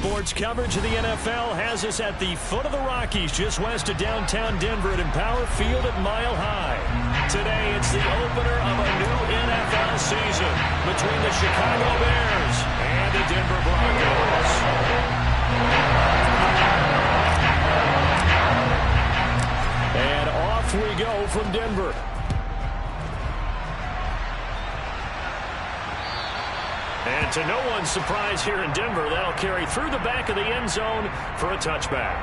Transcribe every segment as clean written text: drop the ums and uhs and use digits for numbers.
Sports coverage of the NFL has us at the foot of the Rockies, just west of downtown Denver at Empower Field at Mile High. Today, it's the opener of a new NFL season between the Chicago Bears and the Denver Broncos. And off we go from Denver. And to no one's surprise here in Denver, that'll carry through the back of the end zone for a touchback.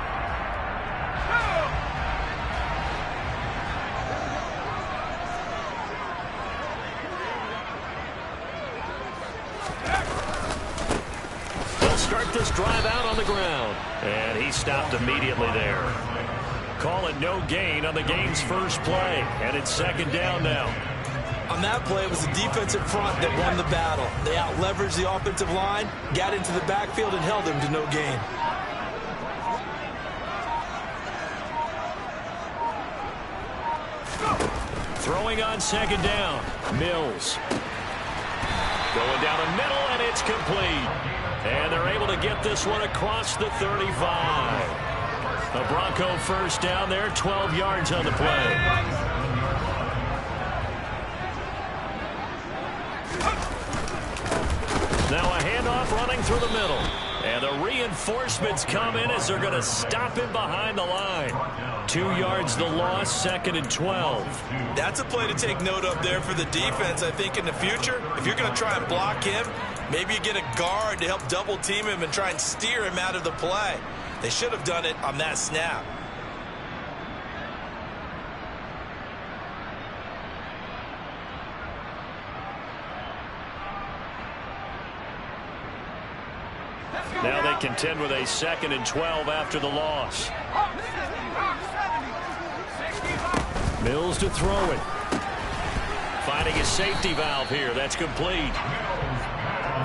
They'll start this drive out on the ground. And he stopped immediately there. Call it no gain on the game's first play. And it's second down now. On that play, it was the defensive front that won the battle. They out-leveraged the offensive line, got into the backfield, and held them to no gain. Throwing on second down, Mills. Going down the middle, and it's complete. And they're able to get this one across the 35. A Bronco first down there, 12 yards on the play. Now a handoff running through the middle. And the reinforcements come in as they're going to stop him behind the line. 2 yards the loss, second and 12. That's a play to take note of there for the defense, I think, in the future. If you're going to try and block him, maybe you get a guard to help double team him and try and steer him out of the play. They should have done it on that snap. Now they contend with a second and 12 after the loss. Mills to throw it. Finding a safety valve here. That's complete.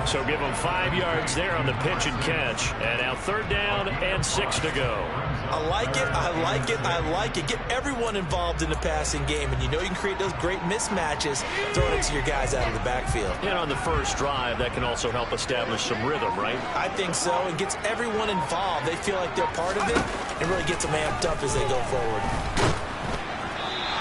So give them 5 yards there on the pitch and catch. And now third down and 6 to go. I like it, I like it, I like it. Get everyone involved in the passing game, and you know you can create those great mismatches throwing it to your guys out of the backfield. And on the first drive, that can also help establish some rhythm, right? I think so. It gets everyone involved. They feel like they're part of it, and really gets them amped up as they go forward.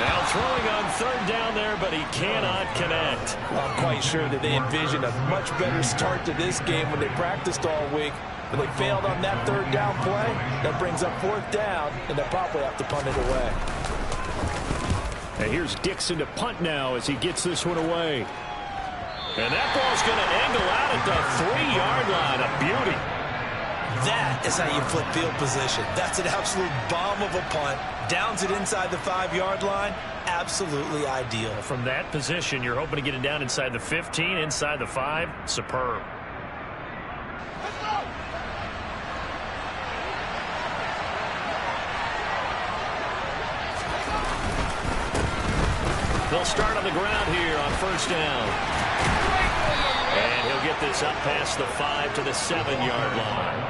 Now throwing on third down there, but he cannot connect. I'm quite sure that they envisioned a much better start to this game when they practiced all week. But they failed on that third down play. That brings up fourth down, and they'll probably have to punt it away. And here's Dixon to punt now as he gets this one away. And that ball's going to angle out at the 3-yard line. A beauty. That is how you flip field position. That's an absolute bomb of a punt. Downs it inside the 5-yard line. Absolutely ideal. From that position, you're hoping to get it down inside the 15, inside the 5. Superb. They'll start on the ground here on first down. And he'll get this up past the 5 to the 7-yard line.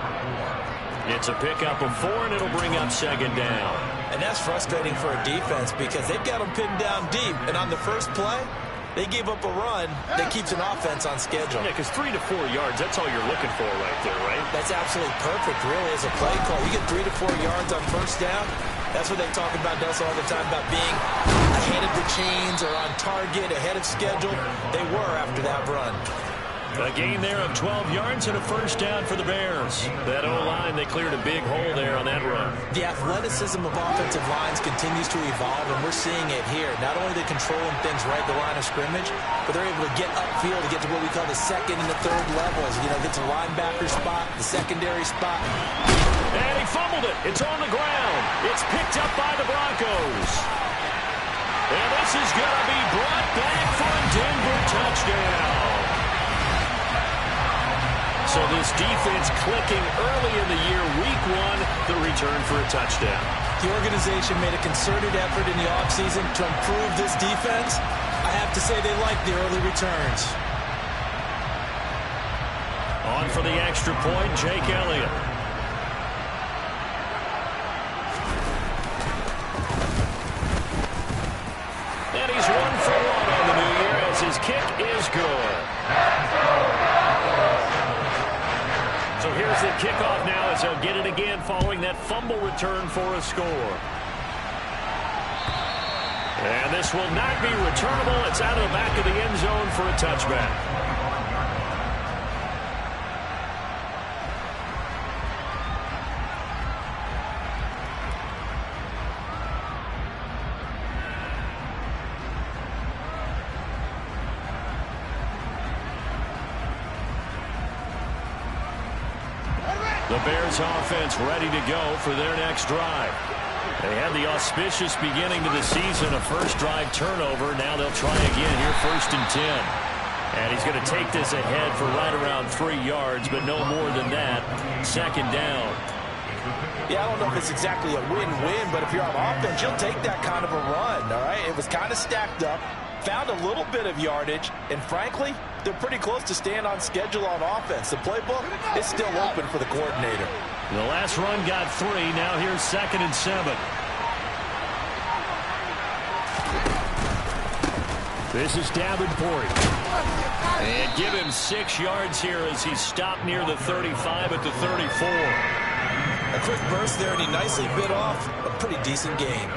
It's a pickup of 4, and it'll bring up second down. And that's frustrating for a defense because they've got them pinned down deep. And on the first play, they gave up a run that keeps an offense on schedule. Yeah, because 3 to 4 yards, that's all you're looking for right there, right? That's absolutely perfect, really, as a play call. You get 3 to 4 yards on first down. That's what they talk about us all the time, about being ahead of the chains or on target, ahead of schedule. They were after that run. A gain there of 12 yards and a first down for the Bears. That O-line, they cleared a big hole there on that run. The athleticism of offensive lines continues to evolve, and we're seeing it here. Not only are they controlling things right at the line of scrimmage, but they're able to get upfield to get to what we call the second and the third levels. You know, get to the linebacker spot, the secondary spot. And he fumbled it. It's on the ground. It's picked up by the Broncos. And this is going to be brought back for a Denver touchdown. So this defense clicking early in the year, week 1, the return for a touchdown. The organization made a concerted effort in the offseason to improve this defense. I have to say they like the early returns. On for the extra point, Jake Elliott. And he's 1 for 1 on the new year as his kick is good. So here's the kickoff now as they'll get it again following that fumble return for a score. And this will not be returnable. It's out of the back of the end zone for a touchback. The Bears offense ready to go for their next drive. They had the auspicious beginning to the season, a first drive turnover. Now they'll try again here, 1st and 10. And he's going to take this ahead for right around 3 yards, but no more than that. 2nd down. Yeah, I don't know if it's exactly a win-win, but if you're on offense, you'll take that kind of a run, all right? It was kind of stacked up, found a little bit of yardage, and frankly, they're pretty close to staying on schedule on offense. The playbook is still open for the coordinator. The last run got 3. Now here's 2nd and 7. This is Davenport. And give him 6 yards here as he's stopped near the 35 at the 34. A quick burst there, and he nicely bit off a pretty decent gain.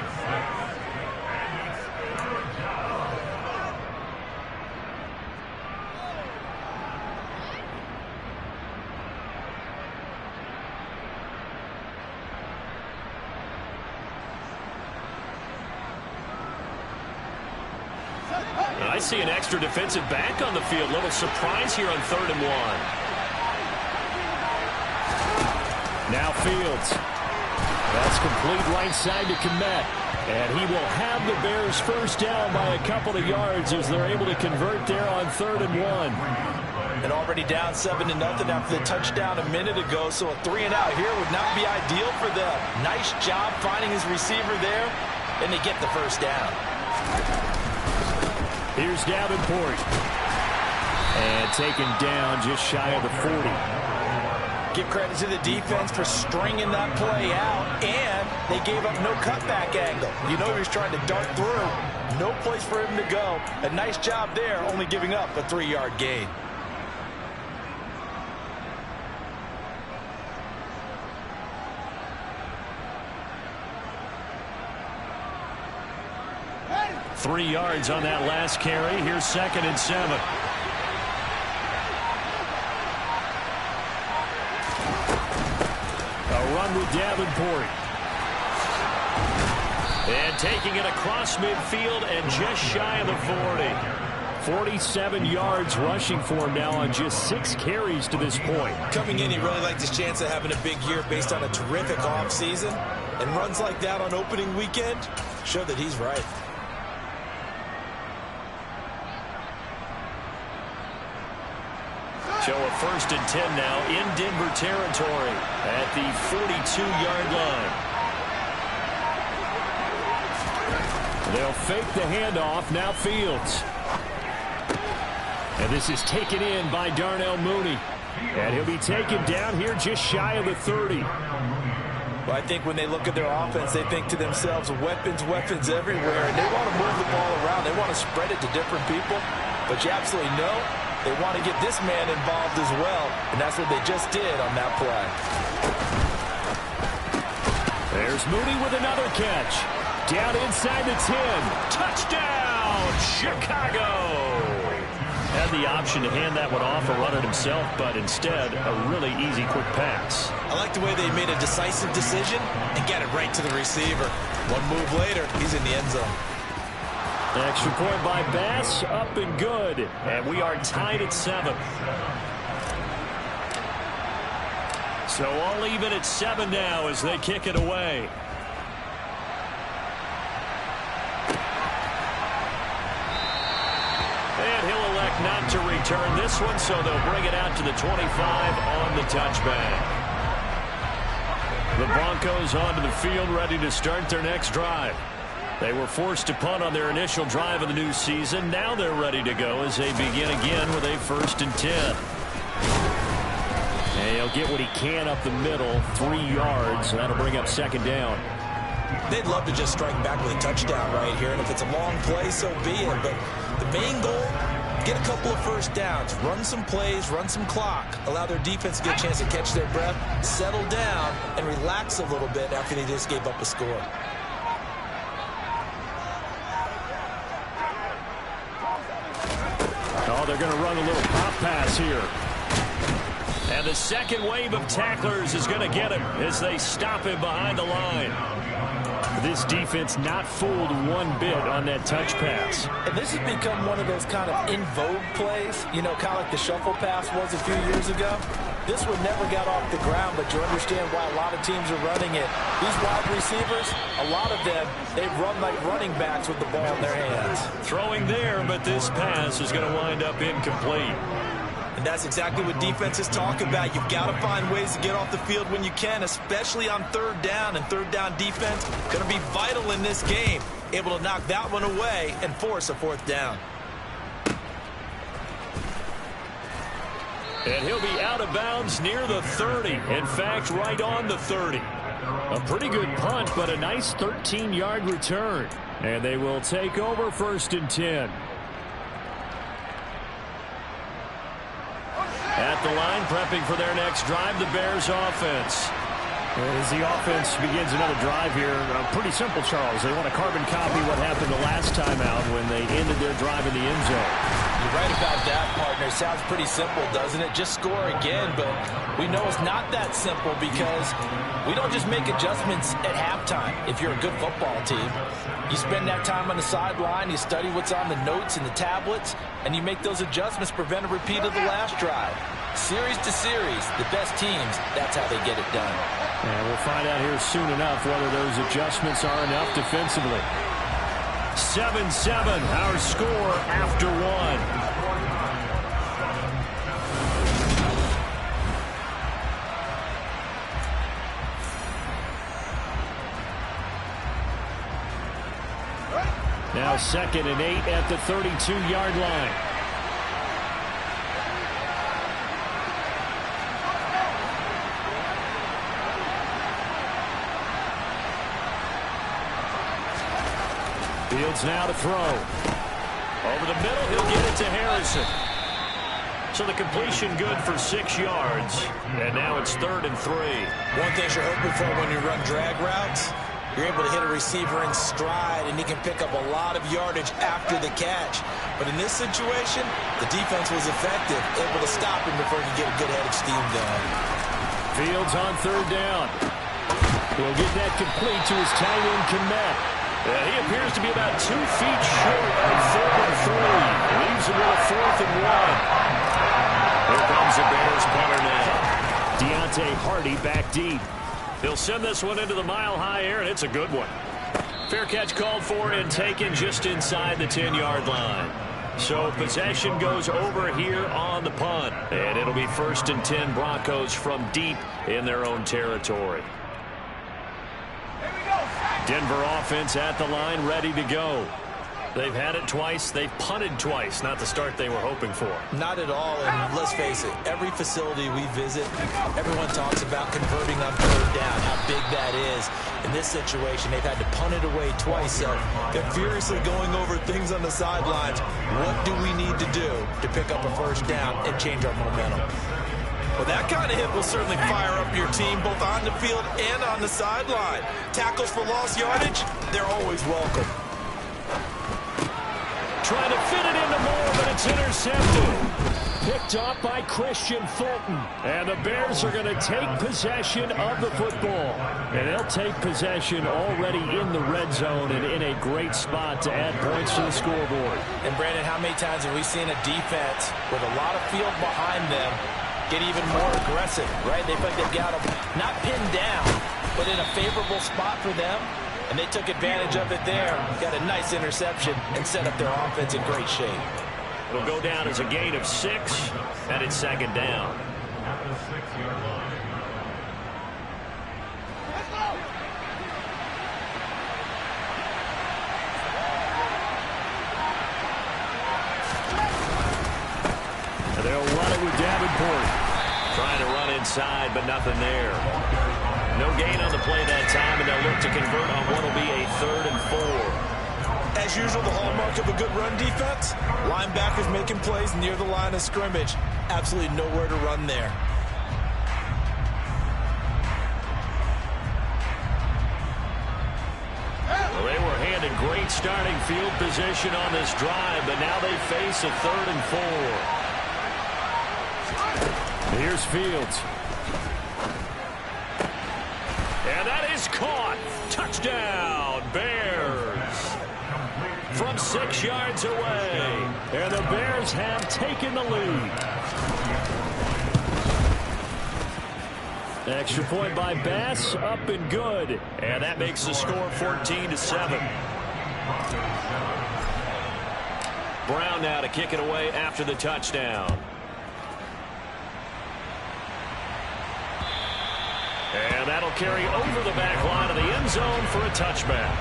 I see an extra defensive back on the field. Little surprise here on 3rd and 1. Now Fields. That's complete right side to Kmet. And he will have the Bears first down by a couple of yards as they're able to convert there on 3rd and 1. And already down 7-0 after the touchdown a minute ago. So a 3 and out here would not be ideal for them. Nice job finding his receiver there. And they get the first down. Here's Davenport. And taken down just shy of the 40. Give credit to the defense for stringing that play out. And they gave up no cutback angle. You know he was trying to dart through. No place for him to go. A nice job there, only giving up a 3-yard gain. Three yards on that last carry. Here's 2nd and 7. A run with Davenport. And taking it across midfield and just shy of the 40. 47 yards rushing for him now on just 6 carries to this point. Coming in, he really liked his chance of having a big year based on a terrific offseason. And runs like that on opening weekend show that he's right. So a 1st and 10 now in Denver territory at the 42-yard line. They'll fake the handoff. Now Fields. And this is taken in by Darnell Mooney. And he'll be taken down here just shy of the 30. Well, I think when they look at their offense, they think to themselves, weapons, weapons everywhere. And they want to move the ball around. They want to spread it to different people. But you absolutely know they want to get this man involved as well, and that's what they just did on that play. There's Mooney with another catch. Down inside the 10. Touchdown, Chicago! Had the option to hand that one off or run it himself, but instead, a really easy, quick pass. I like the way they made a decisive decision and get it right to the receiver. One move later, he's in the end zone. Extra point by Bass, up and good. And we are tied at 7. So all even at 7 now as they kick it away. And he'll elect not to return this one, so they'll bring it out to the 25 on the touchback. The Broncos onto the field ready to start their next drive. They were forced to punt on their initial drive of the new season. Now they're ready to go as they begin again with a 1st and 10. And he'll get what he can up the middle, 3 yards. That'll bring up 2nd down. They'd love to just strike back with a touchdown right here, and if it's a long play, so be it. But the main goal, get a couple of first downs, run some plays, run some clock, allow their defense to get a chance to catch their breath, settle down, and relax a little bit after they just gave up a score. Oh, they're going to run a little pop pass here. And the second wave of tacklers is going to get him as they stop him behind the line. This defense not fooled one bit on that touch pass. And this has become one of those kind of in vogue plays, you know, kind of like the shuffle pass was a few years ago. This one never got off the ground, but you understand why a lot of teams are running it. These wide receivers, a lot of them, they run like running backs with the ball in their hands. Throwing there, but this pass is going to wind up incomplete. And that's exactly what defenses talk about. You've got to find ways to get off the field when you can, especially on third down. And third down defense going to be vital in this game. Able to knock that one away and force a fourth down. And he'll be out of bounds near the 30. In fact, right on the 30. A pretty good punt, but a nice 13-yard return. And they will take over 1st and 10. At the line, prepping for their next drive, the Bears offense. As the offense begins another drive here, pretty simple, Charles. They want to carbon copy what happened the last time out when they ended their drive in the end zone. You're right about that, partner. Sounds pretty simple, doesn't it? Just score again, but we know it's not that simple because we don't just make adjustments at halftime if you're a good football team. You spend that time on the sideline, you study what's on the notes and the tablets, and you make those adjustments, prevent a repeat of the last drive. Series to series, the best teams, that's how they get it done. And we'll find out here soon enough whether those adjustments are enough defensively. 7-7, our score after one. Now 2nd and 8 at the 32-yard line. Fields now to throw. Over the middle, he'll get it to Harrison. So the completion good for 6 yards. And now it's 3rd and 3. One thing you're hoping for when you run drag routes, you're able to hit a receiver in stride, and he can pick up a lot of yardage after the catch. But in this situation, the defense was effective, able to stop him before he could get a good head of steam going. Fields on 3rd down. He'll get that complete to his tight end, Kmet. He appears to be about 2 feet short of 3rd and 3. Leaves him with a 4th and 1. Here comes the Bears punter now. Deontay Hardy back deep. He'll send this one into the mile-high air, and it's a good one. Fair catch called for and taken just inside the 10-yard line. So possession goes over here on the punt. And it'll be 1st and 10 Broncos from deep in their own territory. Denver offense at the line, ready to go. They've had it twice. They've punted twice. Not the start they were hoping for. Not at all, and let's face it, every facility we visit, everyone talks about converting on 3rd down, how big that is. In this situation, they've had to punt it away twice, so they're furiously going over things on the sidelines. What do we need to do to pick up a 1st down and change our momentum? Well, that kind of hit will certainly fire up your team, both on the field and on the sideline. Tackles for lost yardage, they're always welcome. Trying to fit it into Moore, but it's intercepted. Picked off by Christian Fulton. And the Bears are going to take possession of the football. And they'll take possession already in the red zone and in a great spot to add points to the scoreboard. And, Brandon, how many times have we seen a defense with a lot of field behind them get even more aggressive, right? They feel like they've got them not pinned down, but in a favorable spot for them. And they took advantage of it there. Got a nice interception and set up their offense in great shape. It'll go down as a gain of 6, and it's 2nd down. And they'll run it with Davenport. Trying to run inside, but nothing there. No gain on the play that time, and they'll look to convert on what will be a 3rd and 4. Hey, As usual, the hallmark of a good run defense, linebackers making plays near the line of scrimmage. Absolutely nowhere to run there. Well, they were handed great starting field position on this drive, but now they face a 3rd and 4. Here's Fields. And that is caught. Touchdown, Bears. From 6 yards away. And the Bears have taken the lead. Extra point by Bass, up and good. And that makes the score 14-7. Brown now to kick it away after the touchdown. And that'll carry over the back line of the end zone for a touchback.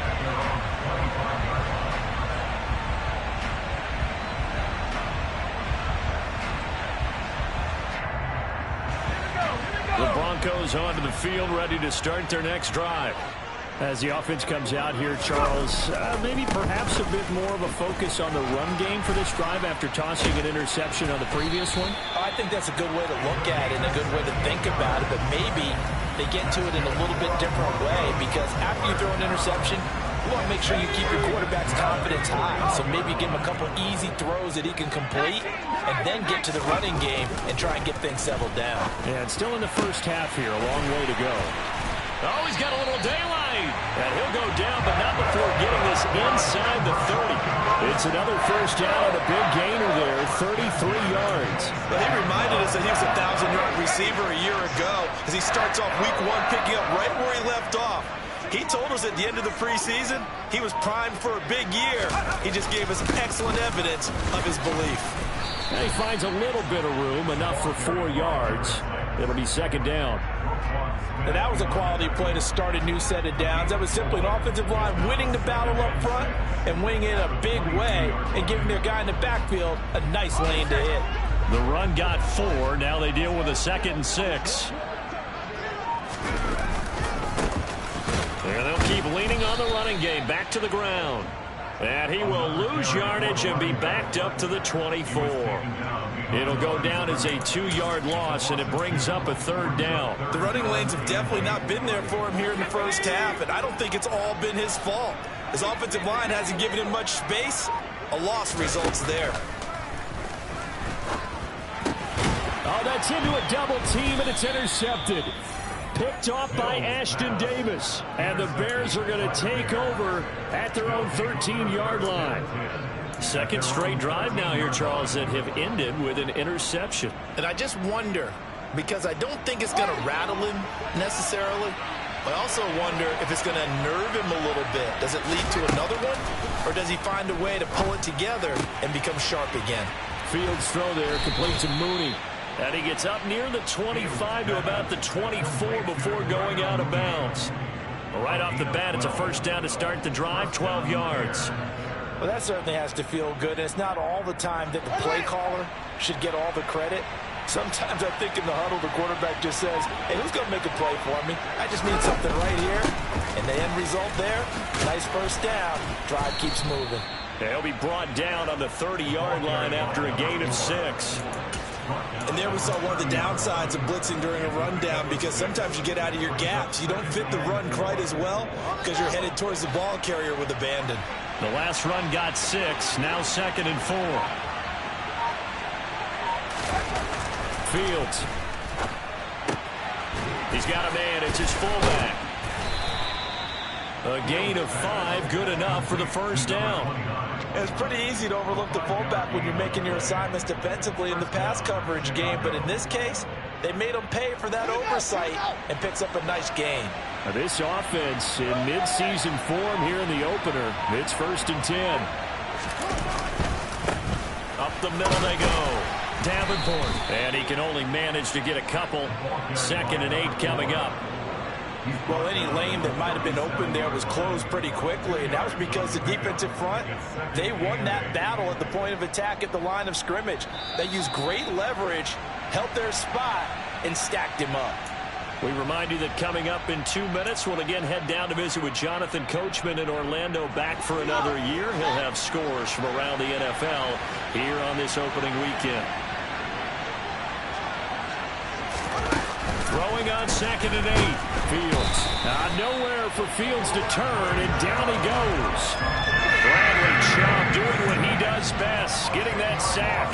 The Broncos onto the field, ready to start their next drive. As the offense comes out here, Charles, maybe perhaps a bit more of a focus on the run game for this drive after tossing an interception on the previous one? I think that's a good way to look at it and a good way to think about it, but maybe they get to it in a little bit different way, because after you throw an interception, you want to make sure you keep your quarterback's confidence high. So maybe give him a couple easy throws that he can complete and then get to the running game and try and get things settled down. Yeah, it's still in the first half here. A long way to go. Oh, he's got a little daylight. And he'll go down, but not before getting this inside the 30. It's another first down and a big gainer there, 33 yards. But he reminded us that he was a 1,000-yard receiver a year ago as he starts off week 1 picking up right where he left off. He told us at the end of the preseason he was primed for a big year. He just gave us excellent evidence of his belief. And he finds a little bit of room, enough for 4 yards. It'll be second down. And that was a quality play to start a new set of downs. That was simply an offensive line winning the battle up front and winning it in a big way and giving their guy in the backfield a nice lane to hit. The run got 4. Now they deal with a 2nd and 6. And they'll keep leaning on the running game. Back to the ground. And he will lose yardage and be backed up to the 24. It'll go down as a 2-yard loss, and it brings up a 3rd down. The running lanes have definitely not been there for him here in the first half, and I don't think it's all been his fault. His offensive line hasn't given him much space. A loss results there. Oh, that's into a double team, and it's intercepted. Picked off by Ashton Davis. And the Bears are going to take over at their own 13-yard line. Second straight drive now here, Charles, that have ended with an interception. And I just wonder, because I don't think it's going to rattle him necessarily, I also wonder if it's going to nerve him a little bit. Does it lead to another one? Or does he find a way to pull it together and become sharp again? Fields throw there, complete to Mooney. And he gets up near the 25 to about the 24 before going out of bounds. Right off the bat, it's a first down to start the drive, 12 yards. Well, that certainly has to feel good. And it's not all the time that the play caller should get all the credit. Sometimes I think in the huddle, the quarterback just says, hey, who's going to make a play for me? I just need something right here. And the end result there, nice first down. Drive keeps moving. He'll be brought down on the 30-yard line after a gain of 6. And there we saw one of the downsides of blitzing during a rundown, because sometimes you get out of your gaps. You don't fit the run quite as well because you're headed towards the ball carrier with abandon. The last run got 6, now 2nd and 4. Fields. He's got a man. It's his fullback. A gain of 5, good enough for the first down. It's pretty easy to overlook the fullback when you're making your assignments defensively in the pass coverage game, but in this case, they made him pay for that oversight and picks up a nice gain. Now this offense in midseason form here in the opener. It's 1st and 10. Up the middle they go. Davenport. And he can only manage to get a couple. 2nd and 8 coming up. Well, any lane that might have been open there was closed pretty quickly, and that was because the defensive front, they won that battle at the point of attack at the line of scrimmage. They used great leverage, held their spot, and stacked him up. We remind you that coming up in 2 minutes, we'll again head down to visit with Jonathan Coachman in Orlando, back for another year. He'll have scores from around the NFL here on this opening weekend. Throwing on 2nd and 8. Fields. Nowhere for Fields to turn, and down he goes. Bradley Chubb doing what he does best, getting that sack.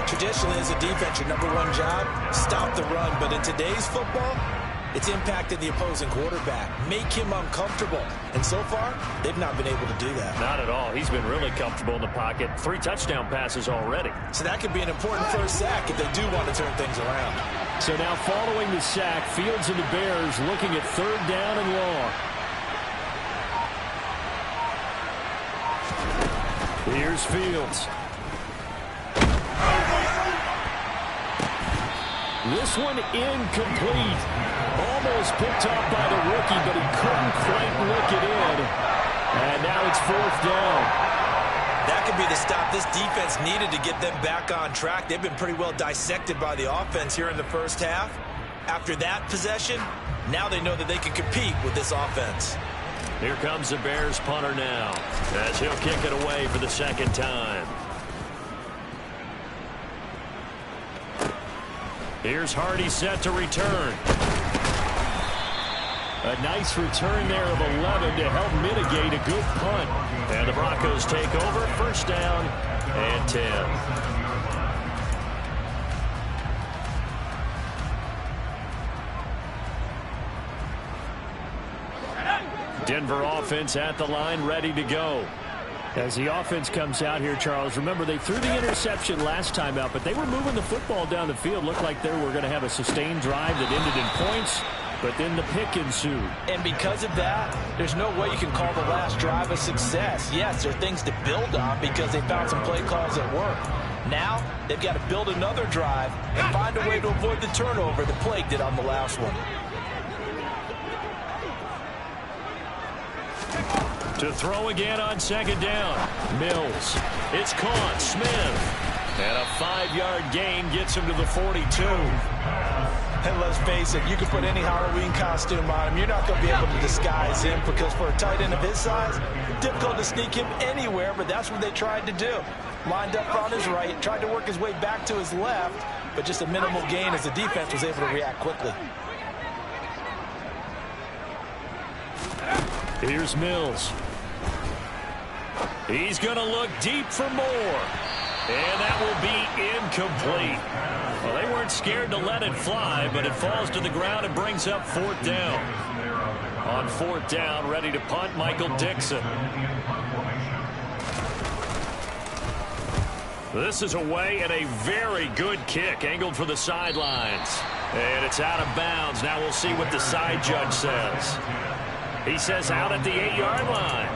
Traditionally, as a defense, your #1 job, stop the run. But in today's football, it's impacted the opposing quarterback. Make him uncomfortable. And so far, they've not been able to do that. Not at all. He's been really comfortable in the pocket. 3 touchdown passes already. So that could be an important first sack if they do want to turn things around. So now following the sack, Fields and the Bears looking at 3rd down and long. Here's Fields. This one incomplete. Almost picked up by the rookie, but he couldn't quite look it in. And now it's 4th down. That could be the stop this defense needed to get them back on track. They've been pretty well dissected by the offense here in the first half. After that possession, now they know that they can compete with this offense. Here comes the Bears punter now, as he'll kick it away for the 2nd time. Here's Hardy set to return. A nice return there of 11 to help mitigate a good punt. And the Broncos take over, 1st down and 10. Denver offense at the line, ready to go. As the offense comes out here, Charles, remember they threw the interception last time out, but they were moving the football down the field. Looked like they were going to have a sustained drive that ended in points, but then the pick ensued. And because of that, there's no way you can call the last drive a success. Yes, there are things to build on because they found some play calls that work. Now, they've got to build another drive and find a way to avoid the turnover the plague did on the last one. To throw again on 2nd down. Mills. It's caught. Smith. And a 5-yard gain gets him to the 42. And let's face it, you can put any Halloween costume on him. You're not going to be able to disguise him because for a tight end of his size, difficult to sneak him anywhere, but that's what they tried to do. Lined up on his right, tried to work his way back to his left, but just a minimal gain as the defense was able to react quickly. Here's Mills. He's going to look deep for more. And that will be incomplete. Well, they weren't scared to let it fly, but it falls to the ground and brings up 4th down. On 4th down, ready to punt, Michael Dixon. This is away and a very good kick, angled for the sidelines. And it's out of bounds. Now we'll see what the side judge says. He says out at the 8-yard line.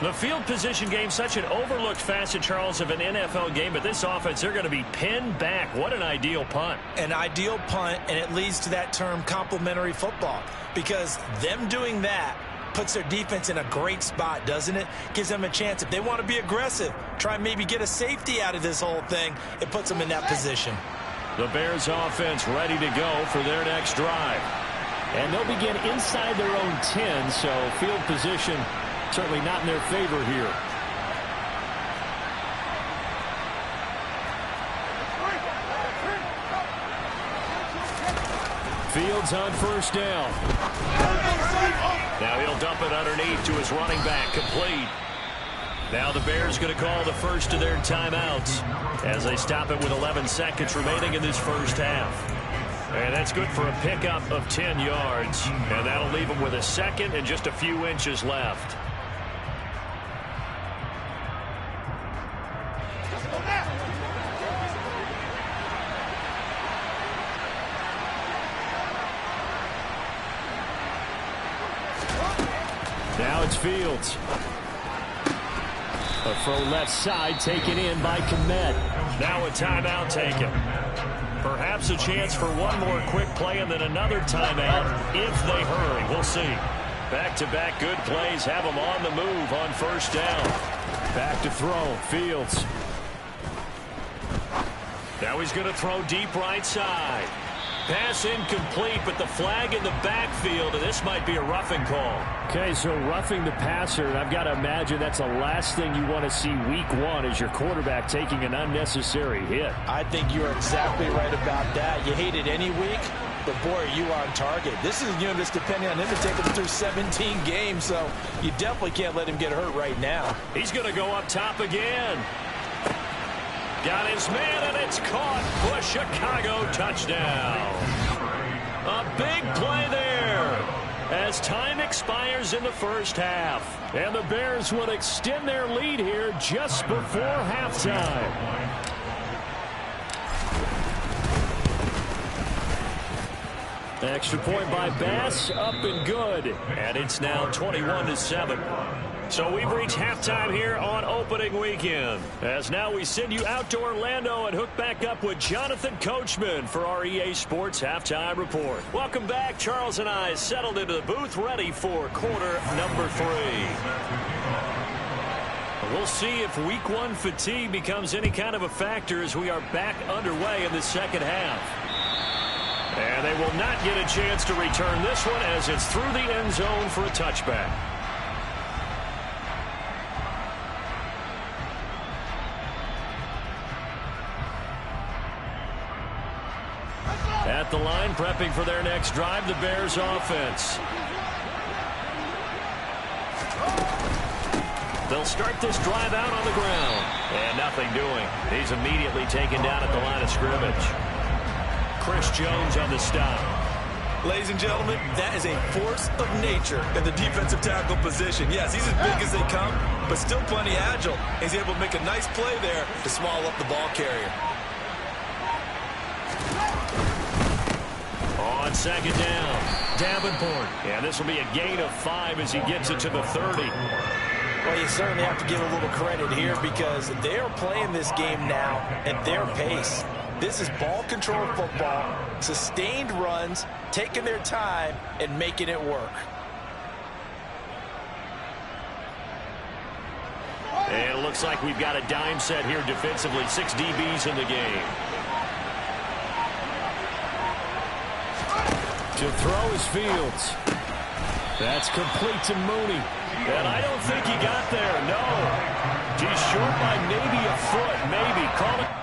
The field position game, such an overlooked facet, Charles, of an NFL game, but this offense, they're going to be pinned back. What an ideal punt. An ideal punt, and it leads to that term complementary football, because them doing that puts their defense in a great spot, doesn't it? Gives them a chance. If they want to be aggressive, try and maybe get a safety out of this whole thing, it puts them in that position. The Bears offense ready to go for their next drive. And they'll begin inside their own 10, so field position certainly not in their favor here. Fields on 1st down. Now he'll dump it underneath to his running back, complete. Now the Bears going to call the first of their timeouts as they stop it with 11 seconds remaining in this first half. And that's good for a pickup of 10 yards. And that'll leave them with a second and just a few inches left. Now it's Fields. A throw left side taken in by Kmet. Now a timeout taken. Perhaps a chance for one more quick play and then another timeout if they hurry. We'll see. Back-to-back good plays have them on the move on 1st down. Back to throw. Fields. Now he's going to throw deep right side. Pass incomplete, but the flag in the backfield, and this might be a roughing call. Okay, so roughing the passer, and I've got to imagine that's the last thing you want to see week one is your quarterback taking an unnecessary hit. I think you're exactly right about that. You hate it any week, but boy, are you on target. This is a unit that's depending on him to take him through 17 games, so you definitely can't let him get hurt right now. He's going to go up top again. Got his man, and it's caught for a Chicago touchdown. A big play there as time expires in the first half. And the Bears will extend their lead here just before halftime. Extra point by Bass, up and good. And it's now 21-7. So we've reached halftime here on opening weekend. As now we send you out to Orlando and hook back up with Jonathan Coachman for our EA Sports Halftime Report. Welcome back. Charles and I settled into the booth ready for quarter number 3. We'll see if week one fatigue becomes any kind of a factor as we are back underway in the second half. And they will not get a chance to return this one as it's through the end zone for a touchback. At the line, prepping for their next drive, the Bears offense. They'll start this drive out on the ground. And nothing doing. He's immediately taken down at the line of scrimmage. Chris Jones on the stop. Ladies and gentlemen, that is a force of nature in the defensive tackle position. Yes, he's as big as they come, but still plenty agile. He's able to make a nice play there to swallow up the ball carrier. On second down, Davenport. And this will be a gain of 5 as he gets it to the 30. Well, you certainly have to give a little credit here because they are playing this game now at their pace. This is ball control football, sustained runs, taking their time, and making it work. And it looks like we've got a dime set here defensively. 6 DBs in the game. To throw is Fields. That's complete to Mooney. And I don't think he got there, no. He's short by maybe a foot, maybe. Call it.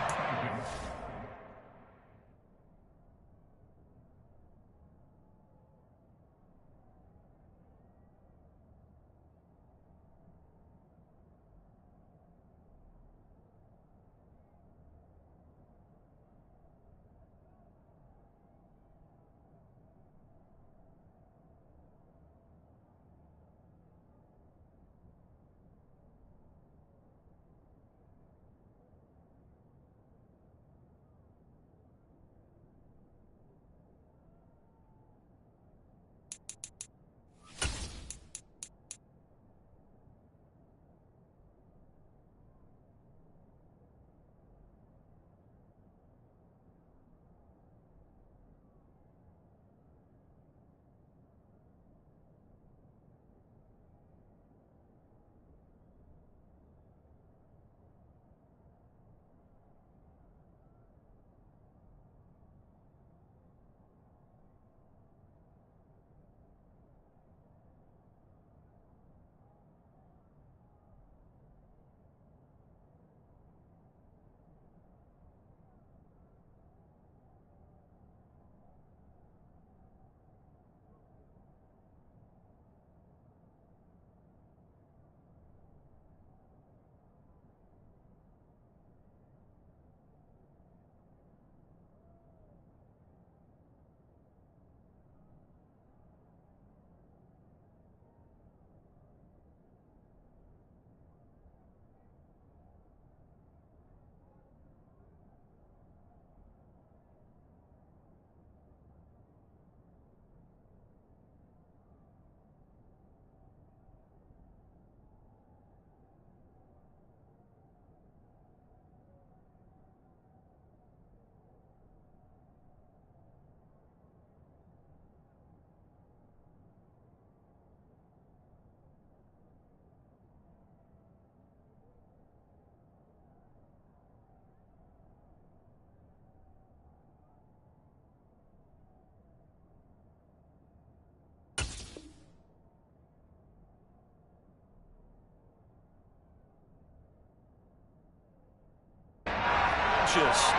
cautious.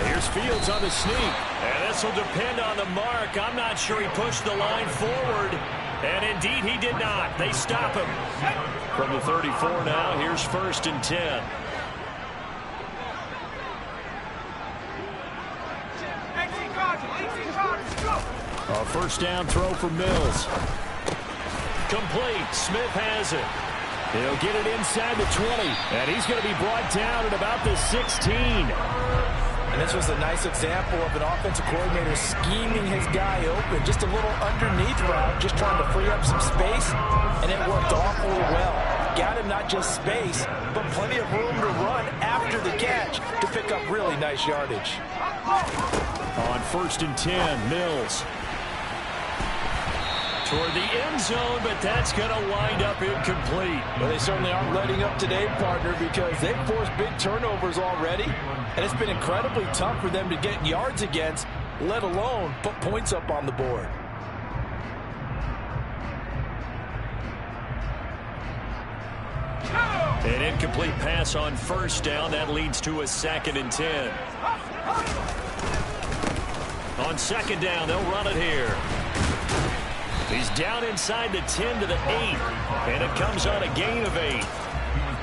Here's Fields on the sneak. And this will depend on the mark. I'm not sure he pushed the line forward. And indeed, he did not. They stop him. From the 34 now, here's 1st and 10. A first down throw for Mills. Complete. Smith has it. He'll get it inside the 20. And he's going to be brought down at about the 16. And this was a nice example of an offensive coordinator scheming his guy open. Just a little underneath route, just trying to free up some space, and it worked awfully well. Got him not just space, but plenty of room to run after the catch to pick up really nice yardage. On 1st and 10, Mills. Toward the end zone, but that's going to wind up incomplete. Well, they certainly aren't letting up today, partner, because they've forced big turnovers already, and it's been incredibly tough for them to get yards against, let alone put points up on the board. An incomplete pass on 1st down. That leads to a 2nd and 10. On 2nd down, they'll run it here. He's down inside the 10 to the 8, and it comes on a gain of 8.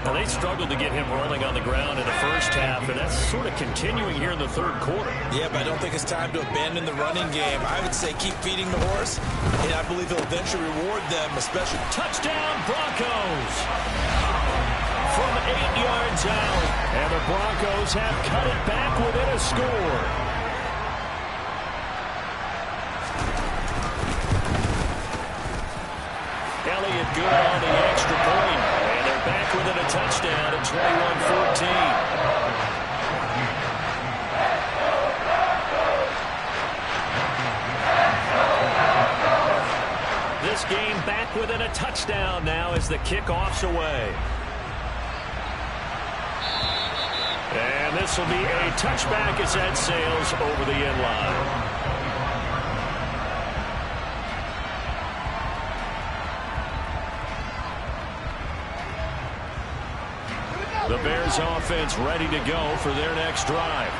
Now, they struggled to get him rolling on the ground in the first half, and that's sort of continuing here in the 3rd quarter. Yeah, but I don't think it's time to abandon the running game. I would say keep feeding the horse, and I believe he'll eventually reward them, especially. Touchdown, Broncos! From 8 yards out, and the Broncos have cut it back within a score. Elliott good on the extra point, and they're back within a touchdown at 21-14. This game back within a touchdown now as the kickoff's away. And this will be a touchback as that sails over the end line. The Bears offense ready to go for their next drive.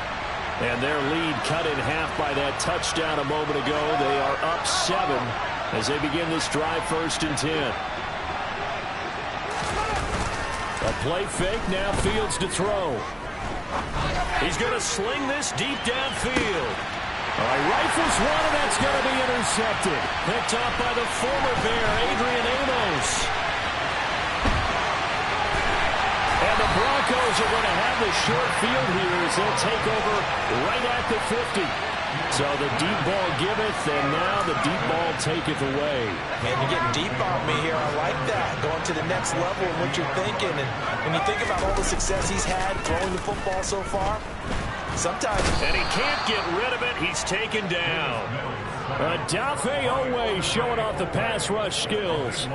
And their lead cut in half by that touchdown a moment ago. They are up 7 as they begin this drive 1st and 10. A play fake, now Fields to throw. He's going to sling this deep downfield. Rifles one, and that's going to be intercepted. Picked off by the former Bear, Adrian Amos. And the Broncos are going to have the short field here as they'll take over right at the 50. So the deep ball giveth, and now the deep ball taketh away. Man, you're getting deep on me here. I like that. Going to the next level of what you're thinking. And when you think about all the success he's had throwing the football so far, sometimes. And he can't get rid of it. He's taken down. Dafe Owe showing off the pass rush skills.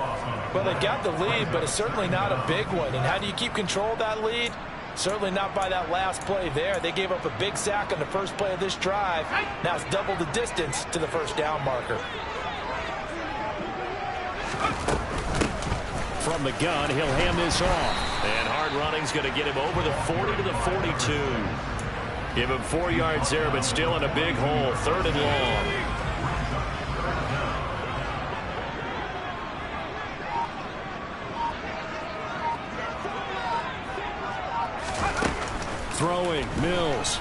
Well, they got the lead, but it's certainly not a big one. And how do you keep control of that lead? Certainly not by that last play there. They gave up a big sack on the first play of this drive. Now it's double the distance to the first down marker. From the gun, he'll hand this off. And hard running's going to get him over the 40 to the 42. Give him 4 yards there, but still in a big hole. 3rd and long. Throwing, Mills.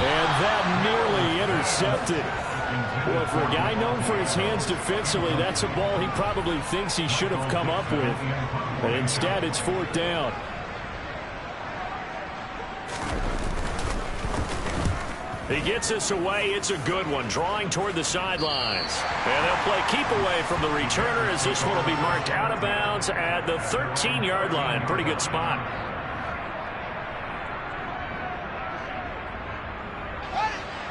And that nearly intercepted. Boy, for a guy known for his hands defensively, that's a ball he probably thinks he should have come up with. But instead, it's 4th down. He gets this away. It's a good one. Drawing toward the sidelines. And they'll play keep away from the returner as this one will be marked out of bounds at the 13-yard line. Pretty good spot.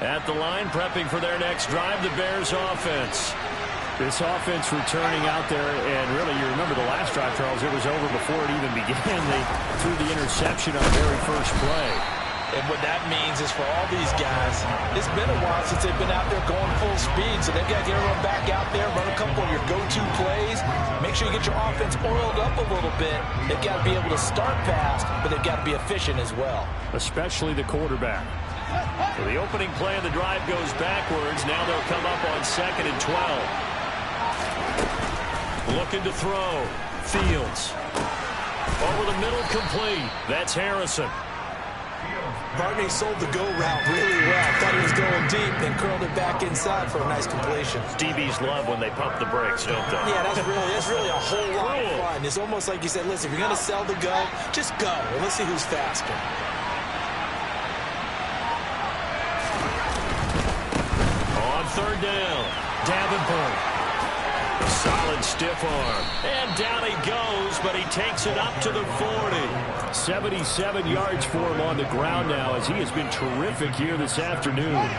At the line, prepping for their next drive, the Bears offense. This offense returning out there, and really, you remember the last drive, Charles, it was over before it even began. They threw the interception on the very first play. And what that means is for all these guys, it's been a while since they've been out there going full speed, so they've got to get everyone back out there, run a couple of your go-to plays, make sure you get your offense oiled up a little bit. They've got to be able to start fast, but they've got to be efficient as well. Especially the quarterback. So the opening play of the drive goes backwards. Now they'll come up on 2nd and 12. Looking to throw. Fields. Over the middle, complete. That's Harrison. Barney sold the go route really well. Thought he was going deep, then curled it back inside for a nice completion. DBs love when they pump the brakes, don't they? Yeah, that's really a whole lot of fun. It's almost like you said, listen, if you're going to sell the go, just go. And let's see who's faster. On 3rd down, Davenport. A solid stiff arm. And down he goes, but he takes it up to the 40. 77 yards for him on the ground now, as he has been terrific here this afternoon. On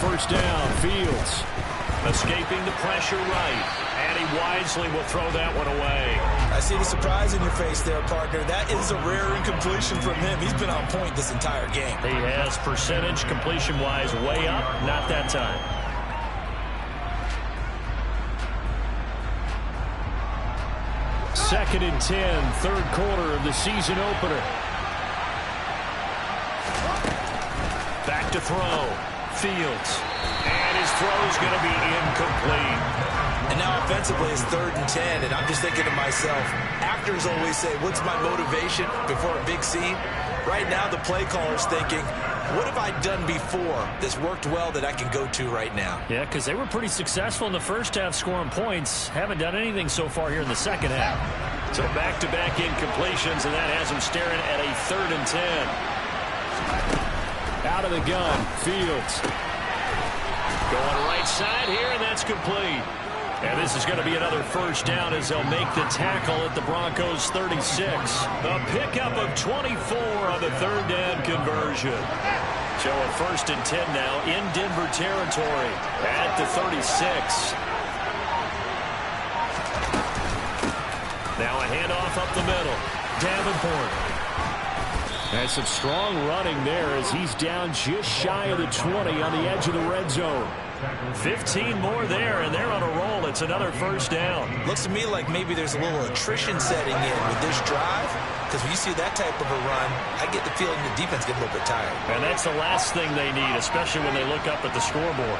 1st down, Fields. Escaping the pressure right. And he wisely will throw that one away. I see the surprise in your face there, partner. That is a rare incompletion from him. He's been on point this entire game. He has percentage completion-wise way up. Not that time. Second and 10, 3rd quarter of the season opener. Back to throw. Fields. And his throw is going to be incomplete. And now offensively it's 3rd and 10, and I'm just thinking to myself, actors always say, what's my motivation before a big scene? Right now the play caller's thinking, what have I done before that's worked well that I can go to right now? Yeah, because they were pretty successful in the first half scoring points. Haven't done anything so far here in the second half. So back-to-back incompletions, and that has them staring at a 3rd and 10. Out of the gun, Fields. Going right side here, and that's complete. And this is going to be another 1st down as they'll make the tackle at the Broncos' 36. A pickup of 24 on the 3rd down conversion. So a 1st and 10 now in Denver territory at the 36. Now a handoff up the middle. Davenport. And some strong running there as he's down just shy of the 20 on the edge of the red zone. 15 more there, and they're on a roll. It's another 1st down. Looks to me like maybe there's a little attrition setting in with this drive, because when you see that type of a run, I get the feeling the defense gets a little bit tired. And that's the last thing they need, especially when they look up at the scoreboard.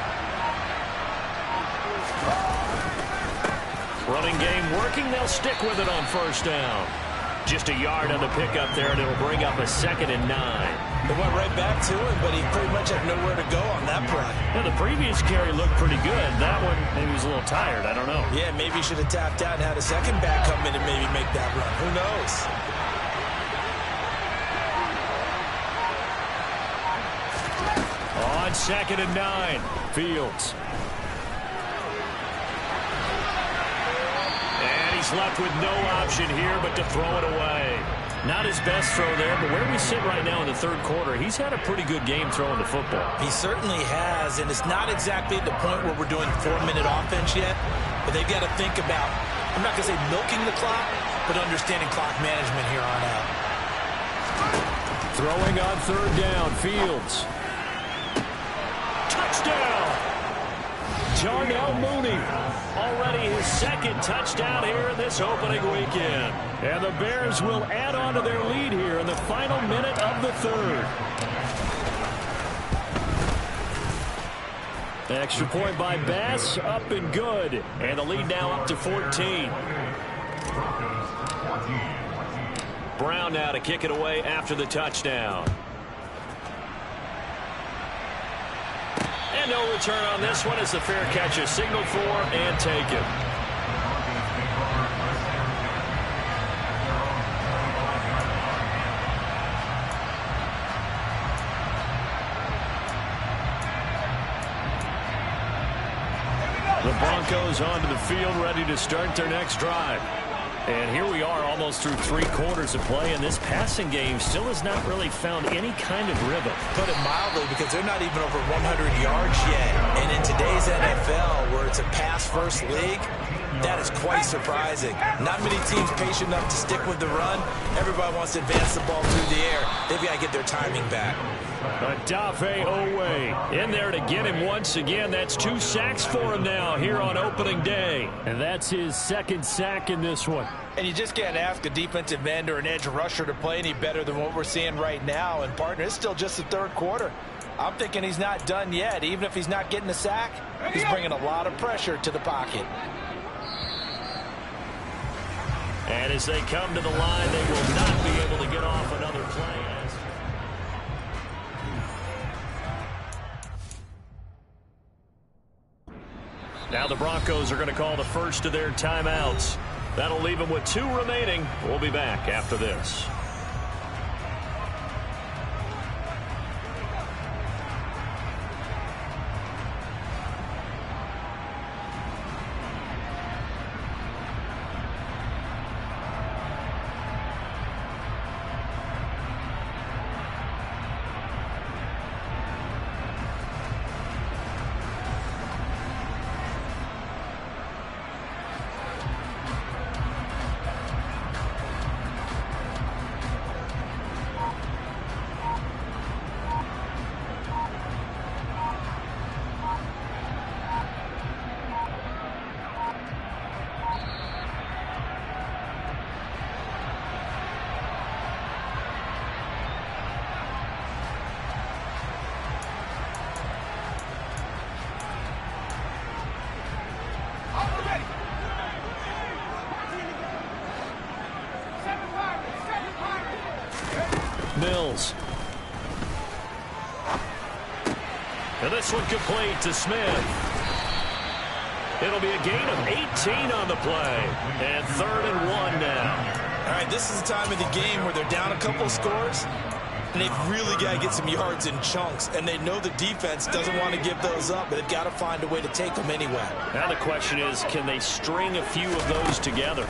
Running game working. They'll stick with it on 1st down. Just a yard on the pickup there, and it'll bring up a 2nd and 9. They went right back to him, but he pretty much had nowhere to go on that play. Yeah, the previous carry looked pretty good. That one, maybe he was a little tired. I don't know. Yeah, maybe he should have tapped out and had a second back come in and maybe make that run. Who knows? On 2nd and 9, Fields. He's left with no option here but to throw it away. Not his best throw there, but where we sit right now in the 3rd quarter, he's had a pretty good game throwing the football. He certainly has, and it's not exactly at the point where we're doing 4-minute offense yet, but they've got to think about, I'm not going to say milking the clock, but understanding clock management here on out. Throwing on 3rd down, Fields. Touchdown! Darnell Mooney. Already his 2nd touchdown here in this opening weekend. And the Bears will add on to their lead here in the final minute of the 3rd. Extra point by Bass, up and good. And the lead now up to 14. Brown now to kick it away after the touchdown. And no return on this one as the fair catch is signaled for and taken. The Broncos onto the field ready to start their next drive. And here we are almost through 3 quarters of play, and this passing game still has not really found any kind of rhythm. Put it mildly, because they're not even over 100 yards yet. And in today's NFL, where it's a pass-first league, that is quite surprising. Not many teams patient enough to stick with the run. Everybody wants to advance the ball through the air. They've got to get their timing back. Odafe Owe in there to get him once again. That's 2 sacks for him now here on opening day. And that's his 2nd sack in this one. And you just can't ask a defensive end or an edge rusher to play any better than what we're seeing right now. And, partner, it's still just the 3rd quarter. I'm thinking he's not done yet. Even if he's not getting a sack, he's bringing a lot of pressure to the pocket. And as they come to the line, they will not be able to get off another play. Now the Broncos are going to call the first of their timeouts. That'll leave them with 2 remaining. We'll be back after this. Mills. And this one complete to Smith. It'll be a gain of 18 on the play. And 3rd and 1 now. All right, this is the time of the game where they're down a couple scores, and they've really got to get some yards in chunks. And they know the defense doesn't want to give those up, but they've got to find a way to take them anyway. Now the question is, can they string a few of those together?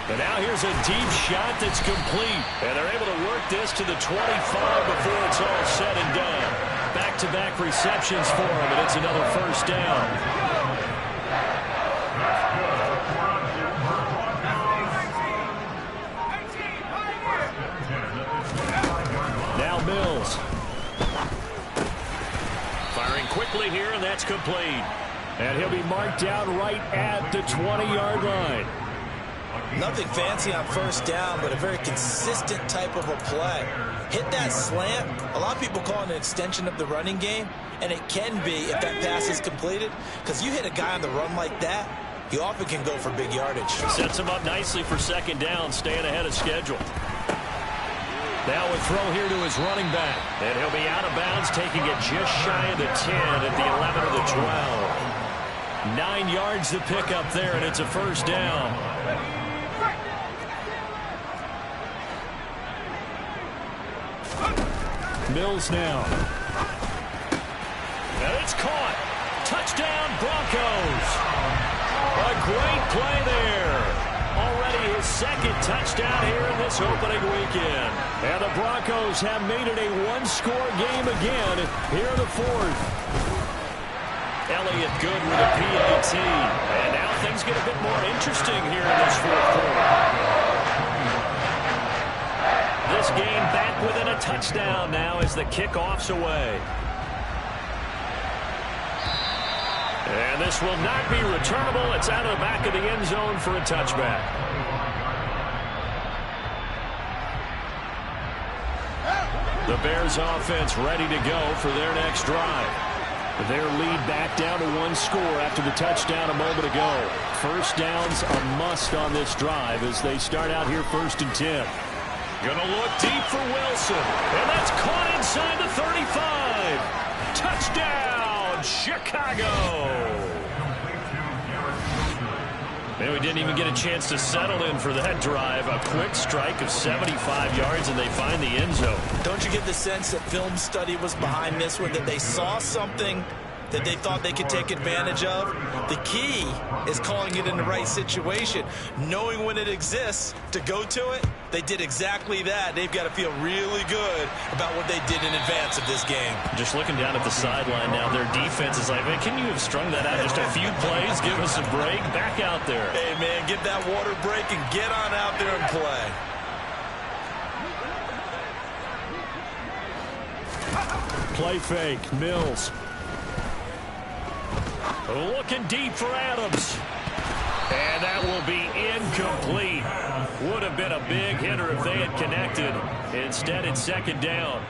And now here's a deep shot that's complete. And they're able to work this to the 25 before it's all said and done. Back-to-back receptions for him, and it's another 1st down. Now Mills. Firing quickly here, and that's complete. And he'll be marked down right at the 20-yard line. Nothing fancy on 1st down, but a very consistent type of a play. Hit that slant. A lot of people call it an extension of the running game, and it can be if that pass is completed, because you hit a guy on the run like that, you often can go for big yardage. Sets him up nicely for 2nd down, staying ahead of schedule. Now a throw here to his running back. And he'll be out of bounds, taking it just shy of the 10 at the 11 or the 12. 9 yards to pick up there, and it's a 1st down. Mills now. And it's caught. Touchdown, Broncos. A great play there. Already his 2nd touchdown here in this opening weekend. And the Broncos have made it a 1-score game again here in the 4th. Elliott good with a PAT. And now things get a bit more interesting here in this 4th quarter. This game back within a touchdown now as the kickoff's away. And this will not be returnable. It's out of the back of the end zone for a touchback. The Bears offense ready to go for their next drive. Their lead back down to 1 score after the touchdown a moment ago. 1st down's a must on this drive as they start out here 1st and 10. Gonna look deep for Wilson. And that's caught inside the 35. Touchdown, Chicago. And we didn't even get a chance to settle in for that drive. A quick strike of 75 yards, and they find the end zone. Don't you get the sense that film study was behind this one, that they saw something that they thought they could take advantage of. The key is calling it in the right situation, knowing when it exists to go to it. They did exactly that. They've got to feel really good about what they did in advance of this game. Just looking down at the sideline now, their defense is like, man, can you have strung that out just a few plays? Give us a break. Back out there. Hey, man, get that water break and get on out there and play. Play fake. Mills. Looking deep for Adams. And that will be incomplete. Would have been a big hitter if they had connected. Instead, it's second down.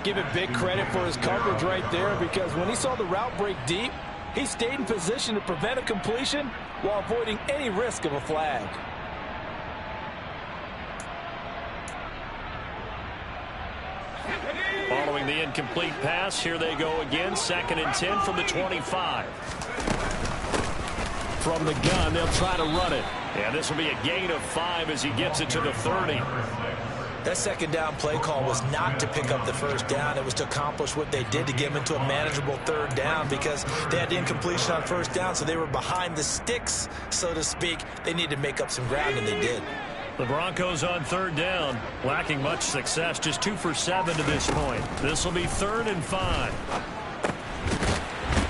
Give it big credit for his coverage right there, because when he saw the route break deep, he stayed in position to prevent a completion while avoiding any risk of a flag. Following the incomplete pass, here they go again. 2nd and 10 from the 25. From the gun, they'll try to run it. Yeah, this will be a gain of 5 as he gets it to the 30. That second down play call was not to pick up the first down. It was to accomplish what they did to get them into a manageable third down, because they had the incompletion on first down, so they were behind the sticks, so to speak. They needed to make up some ground, and they did. The Broncos on 3rd down, lacking much success, just 2 for 7 to this point. This will be 3rd and 5.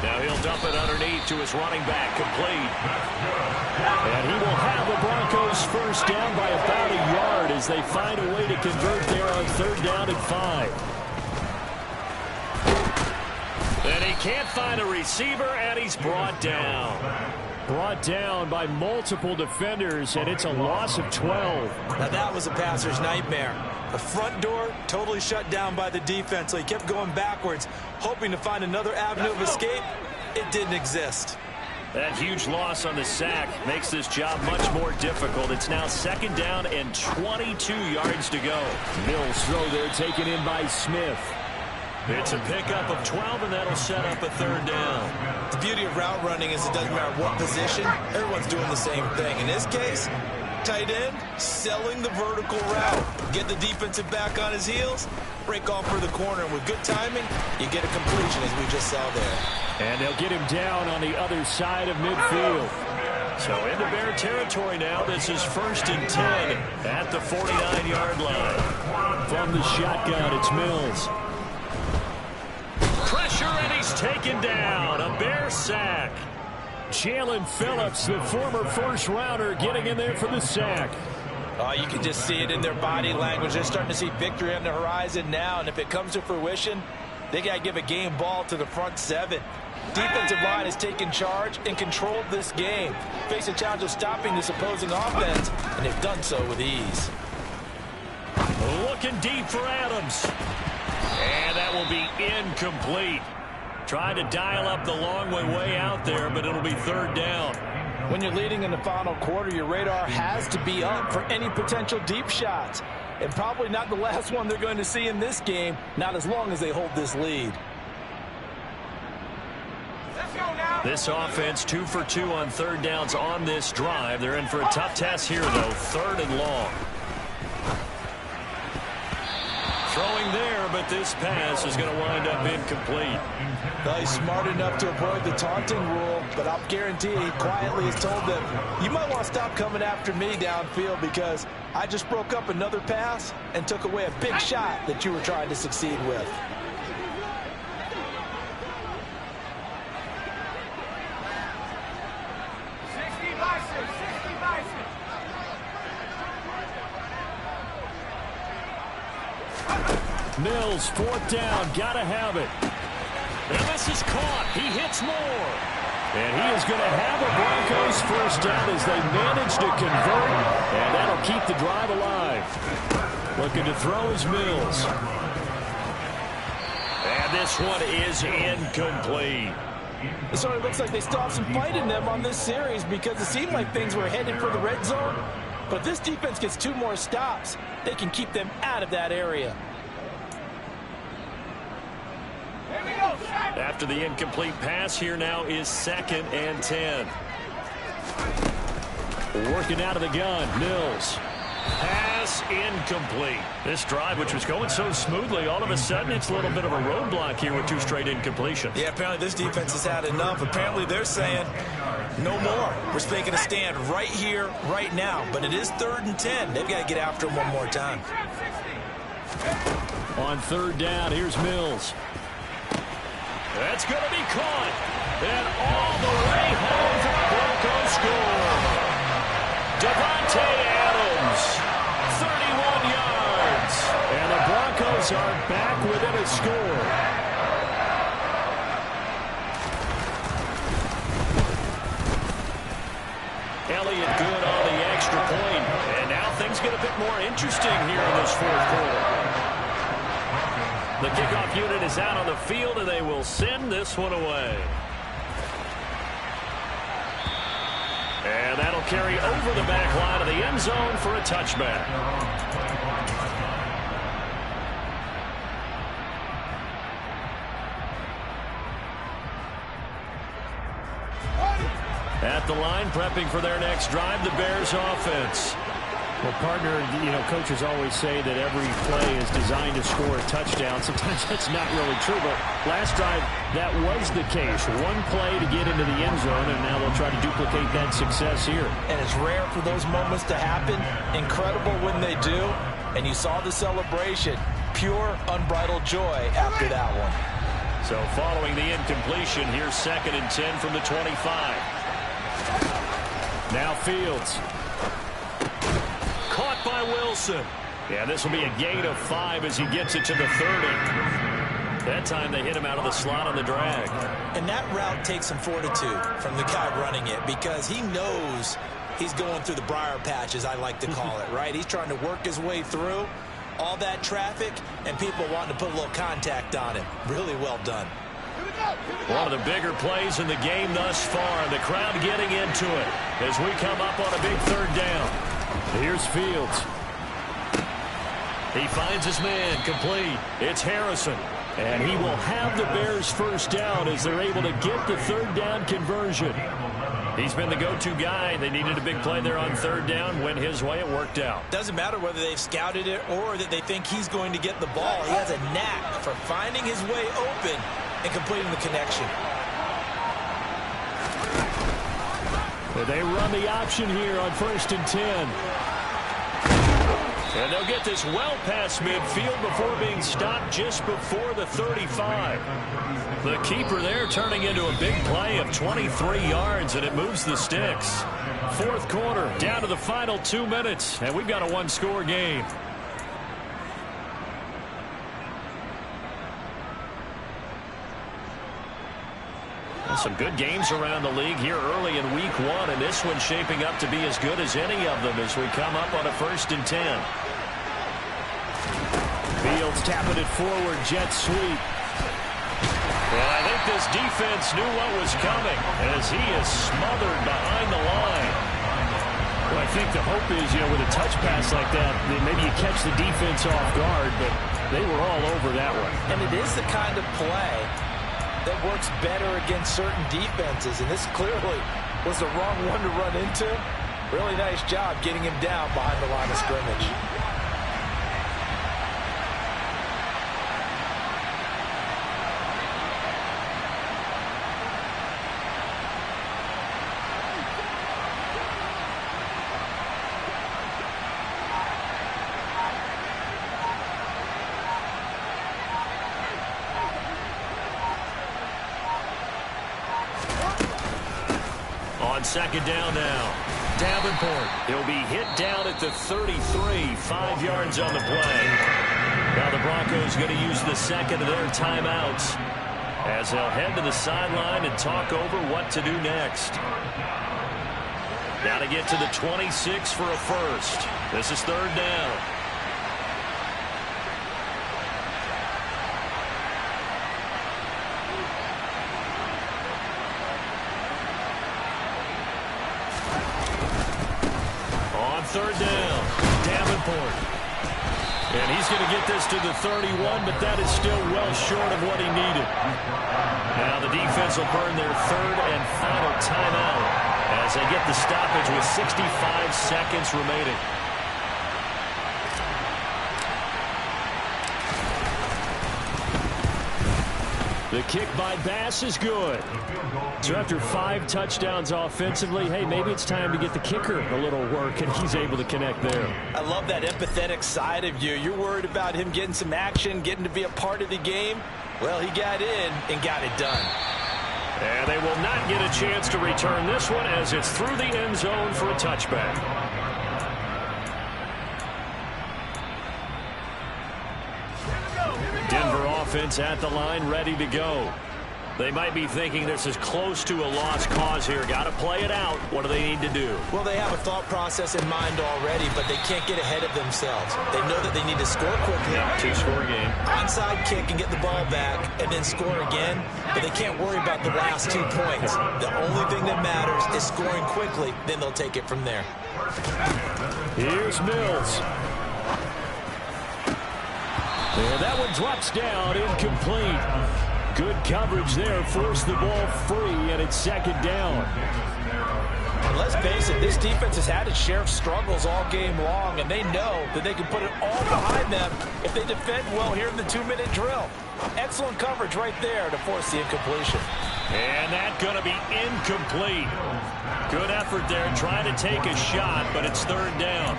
Now he'll dump it underneath to his running back, complete. And he will have the Broncos first down by about a yard as they find a way to convert there on 3rd down and 5. And he can't find a receiver, and he's brought down. Brought down by multiple defenders, and it's a loss of 12. Now that was a passer's nightmare. The front door totally shut down by the defense, so he kept going backwards, hoping to find another avenue of escape. It didn't exist. That huge loss on the sack makes this job much more difficult. It's now 2nd down and 22 yards to go. Mills throw there taken in by Smith. It's a pickup of 12, and that'll set up a 3rd down. The beauty of route running is it doesn't matter what position, everyone's doing the same thing. In this case, tight end, selling the vertical route. Get the defensive back on his heels, break off for the corner, and with good timing, you get a completion as we just saw there. And they'll get him down on the other side of midfield. So into Bear territory now. This is 1st and 10 at the 49-yard line. From the shotgun, it's Mills. Pressure, and he's taken down. A Bear sack. Jalen Phillips, the former first-rounder, getting in there for the sack. You can just see it in their body language. They're starting to see victory on the horizon now, and if it comes to fruition, they got to give a game ball to the front 7. Defensive line has taken charge and controlled this game. Face a challenge of stopping this opposing offense, and they've done so with ease. Looking deep for Adams. And that will be incomplete. Trying to dial up the long way out there, but it'll be 3rd down. When you're leading in the final quarter, your radar has to be up for any potential deep shots. And probably not the last one they're going to see in this game, not as long as they hold this lead. This offense 2 for 2 on 3rd downs on this drive. They're in for a tough task here, though. 3rd and long. Throwing there, but this pass is going to wind up incomplete. Well, he's smart enough to avoid the taunting rule, but I'll guarantee he quietly has told them, you might want to stop coming after me downfield because I just broke up another pass and took away a big shot that you were trying to succeed with. Mills, 4th down, gotta have it. And this is caught. He hits more. And he is going to have a Broncos first down as they manage to convert, and that'll keep the drive alive. Looking to throw is Mills. And this one is incomplete. It sort of looks like they still have some fight in them on this series because it seemed like things were headed for the red zone. But if this defense gets 2 more stops, they can keep them out of that area. After the incomplete pass, here now is 2nd and 10. Working out of the gun, Mills. Pass incomplete. This drive, which was going so smoothly, all of a sudden it's a little bit of a roadblock here with 2 straight incompletions. Yeah, apparently this defense has had enough. Apparently they're saying no more. We're making a stand right here, right now. But it is 3rd and 10. They've got to get after him one more time. On 3rd down, here's Mills. That's going to be caught. And all the way home for a Broncos score. Devontae Adams, 31 yards. And the Broncos are back within a score. Elliott good on the extra point. And now things get a bit more interesting here in this 4th quarter. The kickoff unit is out on the field, and they will send this one away. And that'll carry over the back line of the end zone for a touchback. At the line, prepping for their next drive, the Bears offense. Well, partner, coaches always say that every play is designed to score a touchdown. Sometimes that's not really true, but last drive, that was the case. One play to get into the end zone, and now they'll try to duplicate that success here. And it's rare for those moments to happen. Incredible when they do. And you saw the celebration. Pure, unbridled joy after that one. So following the incompletion, here's 2nd and 10 from the 25. Now Fields. Caught by Wilson. Yeah, this will be a gain of 5 as he gets it to the 30. That time they hit him out of the slot on the drag. And that route takes some fortitude from the guy running it because he knows he's going through the briar patch, as I like to call it, right? He's trying to work his way through all that traffic and people wanting to put a little contact on him. Really well done. One of the bigger plays in the game thus far, and the crowd getting into it as we come up on a big 3rd down. Here's Fields. He finds his man complete. It's Harrison. And he will have the Bears first down as they're able to get the 3rd down conversion. He's been the go-to guy. They needed a big play there on 3rd down. Went his way. It worked out. Doesn't matter whether they've scouted it or that they think he's going to get the ball. He has a knack for finding his way open and completing the connection. They run the option here on 1st and 10. And they'll get this well past midfield before being stopped just before the 35. The keeper there turning into a big play of 23 yards, and it moves the sticks. 4th quarter, down to the final 2 minutes, and we've got a 1-score game. Some good games around the league here early in week 1, and this one's shaping up to be as good as any of them as we come up on a 1st and 10. Fields tapping it forward, jet sweep. Well, I think this defense knew what was coming as he is smothered behind the line. Well, I think the hope is, with a touch pass like that, maybe you catch the defense off guard, but they were all over that one. And it is the kind of play that works better against certain defenses, and this clearly was the wrong one to run into. Really nice job getting him down behind the line of scrimmage. On 2nd down now, Davenport. He'll be hit down at the 33, 5 yards on the play. Now the Broncos going to use the 2nd of their timeouts as they'll head to the sideline and talk over what to do next. Now to get to the 26 for a first. This is 3rd down. On 3rd down, Davenport. And he's going to get this to the 31, but that is still well short of what he needed. Now the defense will burn their 3rd and final timeout as they get the stoppage with 65 seconds remaining. The kick by Bass is good. So after 5 touchdowns offensively, hey, maybe it's time to get the kicker a little work, and he's able to connect there. I love that empathetic side of you. You're worried about him getting some action, getting to be a part of the game. Well, he got in and got it done. And they will not get a chance to return this one as it's through the end zone for a touchback. Denver offense at the line, ready to go. They might be thinking this is close to a lost cause here. Got to play it out. What do they need to do? Well, they have a thought process in mind already, but they can't get ahead of themselves. They know that they need to score quickly. Yeah, 2-score game. Onside kick and get the ball back and then score again, but they can't worry about the last 2 points. The only thing that matters is scoring quickly, then they'll take it from there. Here's Mills. And that one drops down, incomplete. Good coverage there, forced the ball free, and it's 2nd down. And let's face it, this defense has had its share of struggles all game long, and they know that they can put it all behind them if they defend well here in the 2-minute drill. Excellent coverage right there to force the incompletion. And that's going to be incomplete. Good effort there, trying to take a shot, but it's 3rd down.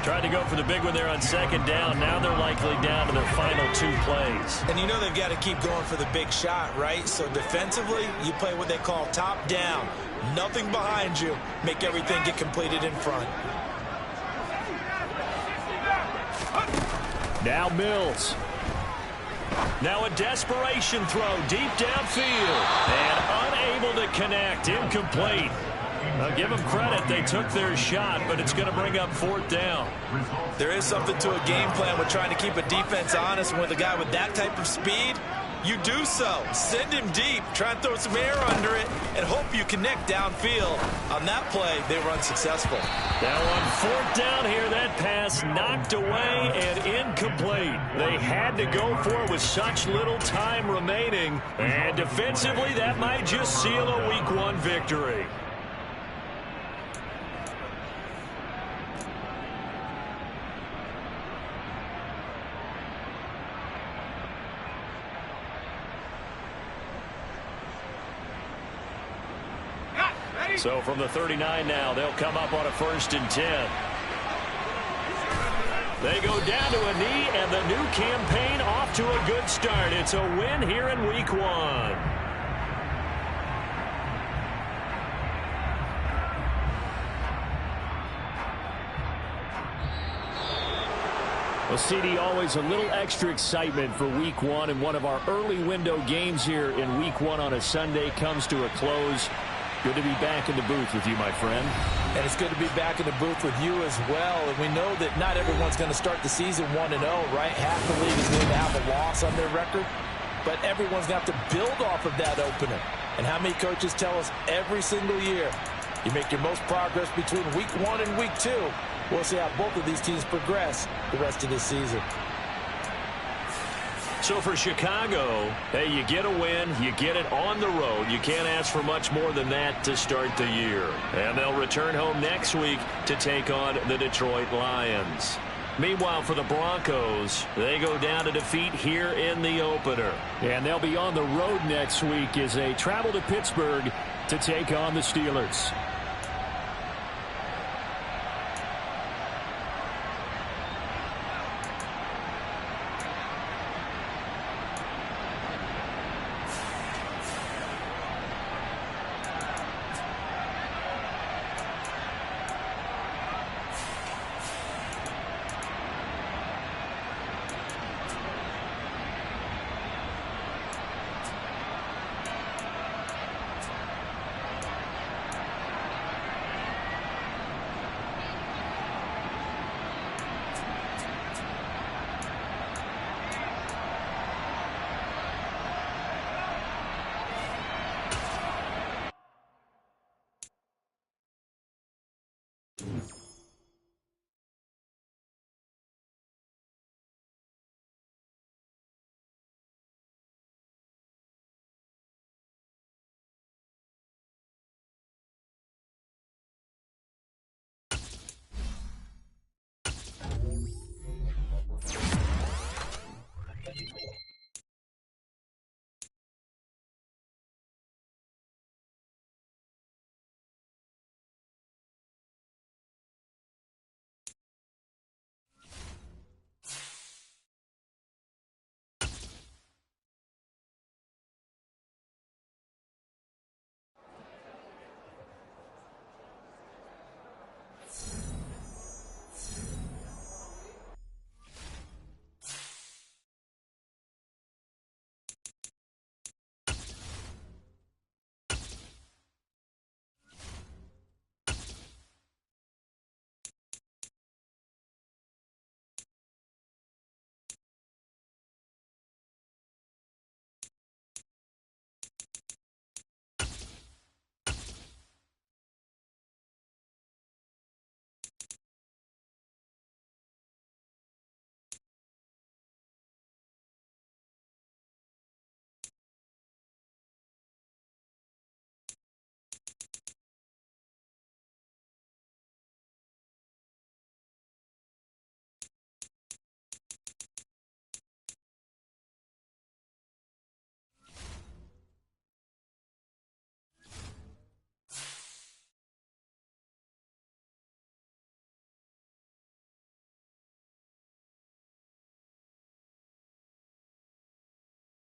Tried to go for the big one there on 2nd down. Now they're likely down to their final 2 plays. And you know they've got to keep going for the big shot, right? So defensively, you play what they call top down. Nothing behind you. Make everything get completed in front. Now Mills. Now a desperation throw deep downfield. And unable to connect. Incomplete. I'll give them credit. They took their shot, but it's going to bring up 4th down. There is something to a game plan with trying to keep a defense honest. With a guy with that type of speed, you do so. Send him deep. Try and throw some air under it and hope you connect downfield. On that play, they were unsuccessful. Now on 4th down here, that pass knocked away and incomplete. They had to go for it with such little time remaining. And defensively, that might just seal a Week 1 victory. So from the 39 now, they'll come up on a 1st and 10. They go down to a knee, and the new campaign off to a good start. It's a win here in Week 1. Well, CD, always a little extra excitement for Week 1, and one of our early window games here in Week 1 on a Sunday comes to a close. Good to be back in the booth with you, my friend. And it's good to be back in the booth with you as well. And we know that not everyone's going to start the season 1-0, right? Half the league is going to have a loss on their record. But everyone's going to have to build off of that opener. And how many coaches tell us every single year, you make your most progress between Week 1 and Week 2. We'll see how both of these teams progress the rest of this season. So for Chicago, hey, you get a win, you get it on the road. You can't ask for much more than that to start the year. And they'll return home next week to take on the Detroit Lions. Meanwhile, for the Broncos, they go down to defeat here in the opener. And they'll be on the road next week as they travel to Pittsburgh to take on the Steelers.